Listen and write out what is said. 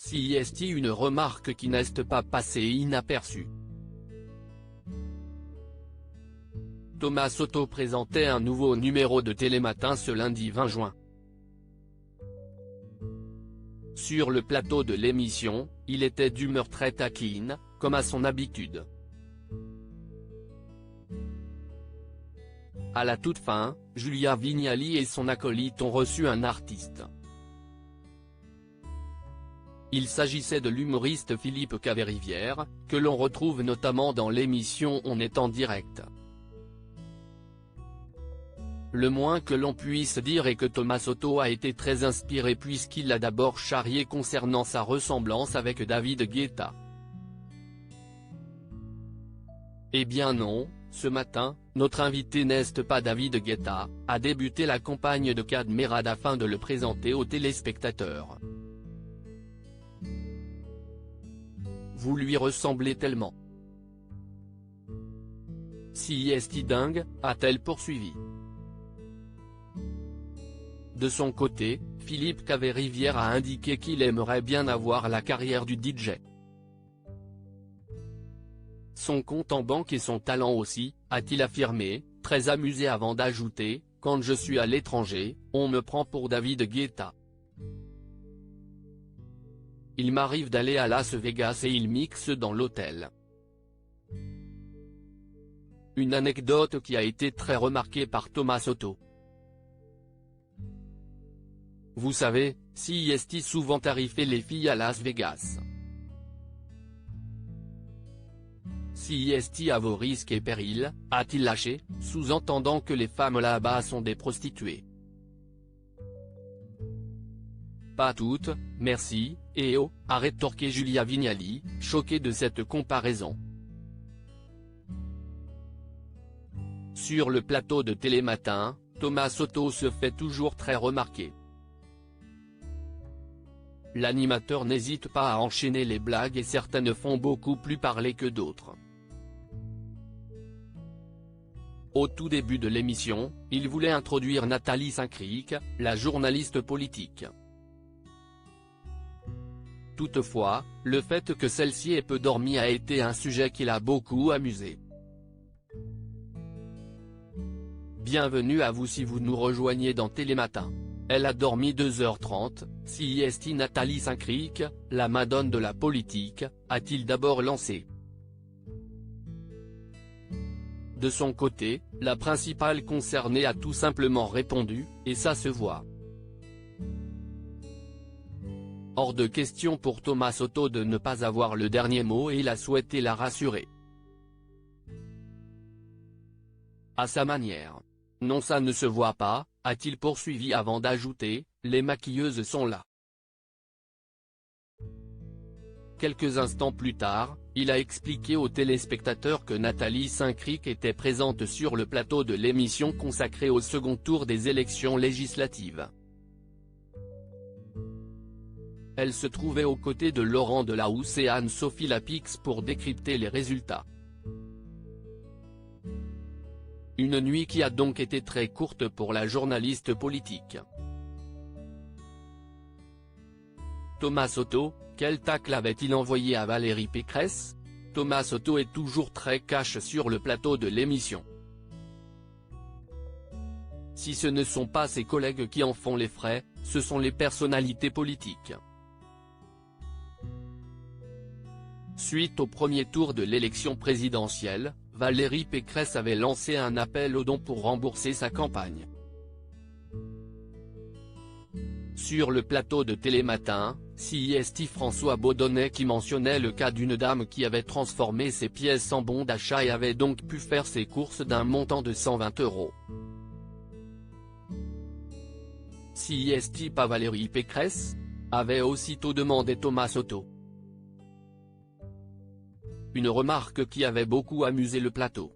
CIST, une remarque qui n'est pas passée inaperçue. Thomas Soto présentait un nouveau numéro de Télématin ce lundi 20 juin. Sur le plateau de l'émission, il était d'humeur très taquine, comme à son habitude. À la toute fin, Julia Vignali et son acolyte ont reçu un artiste. Il s'agissait de l'humoriste Philippe Caverivière, que l'on retrouve notamment dans l'émission On est en direct. Le moins que l'on puisse dire est que Thomas Soto a été très inspiré puisqu'il l'a d'abord charrié concernant sa ressemblance avec David Guetta. Eh bien non, ce matin, notre invité n'est pas David Guetta, a débuté la campagne de Kad Merad afin de le présenter aux téléspectateurs. Vous lui ressemblez tellement. CIST dingue, a-t-elle poursuivi. De son côté, Philippe Caverivière a indiqué qu'il aimerait bien avoir la carrière du DJ. Son compte en banque et son talent aussi, a-t-il affirmé, très amusé avant d'ajouter, quand je suis à l'étranger, on me prend pour David Guetta. Il m'arrive d'aller à Las Vegas et il mixe dans l'hôtel. Une anecdote qui a été très remarquée par Thomas Soto. Vous savez, CIST souvent tarifait les filles à Las Vegas. CIST à vos risques et périls, a-t-il lâché, sous-entendant que les femmes là-bas sont des prostituées. Pas toutes, merci, et oh, a rétorqué Julia Vignali, choquée de cette comparaison. Sur le plateau de Télématin, Thomas Soto se fait toujours très remarquer. L'animateur n'hésite pas à enchaîner les blagues et certaines font beaucoup plus parler que d'autres. Au tout début de l'émission, il voulait introduire Nathalie Saint-Cric, la journaliste politique. Toutefois, le fait que celle-ci ait peu dormi a été un sujet qui l'a beaucoup amusé. Bienvenue à vous si vous nous rejoignez dans Télématin. Elle a dormi 2h30, CIST Nathalie Saint-Cric, la madone de la politique, a-t-il d'abord lancé. De son côté, la principale concernée a tout simplement répondu, et ça se voit. Hors de question pour Thomas Soto de ne pas avoir le dernier mot et il a souhaité la rassurer. À sa manière. Non, ça ne se voit pas, a-t-il poursuivi avant d'ajouter, les maquilleuses sont là. Quelques instants plus tard, il a expliqué aux téléspectateurs que Nathalie Saint-Cric était présente sur le plateau de l'émission consacrée au second tour des élections législatives. Elle se trouvait aux côtés de Laurent Delahousse et Anne-Sophie Lapix pour décrypter les résultats. Une nuit qui a donc été très courte pour la journaliste politique. Thomas Soto, quel tacle avait-il envoyé à Valérie Pécresse? Thomas Soto est toujours très cash sur le plateau de l'émission. Si ce ne sont pas ses collègues qui en font les frais, ce sont les personnalités politiques. Suite au premier tour de l'élection présidentielle, Valérie Pécresse avait lancé un appel aux dons pour rembourser sa campagne. Sur le plateau de Télématin, CIST François Baudonnet qui mentionnait le cas d'une dame qui avait transformé ses pièces en bons d'achat et avait donc pu faire ses courses d'un montant de 120 €. CIST pas Valérie Pécresse avait aussitôt demandé Thomas Soto. Une remarque qui avait beaucoup amusé le plateau.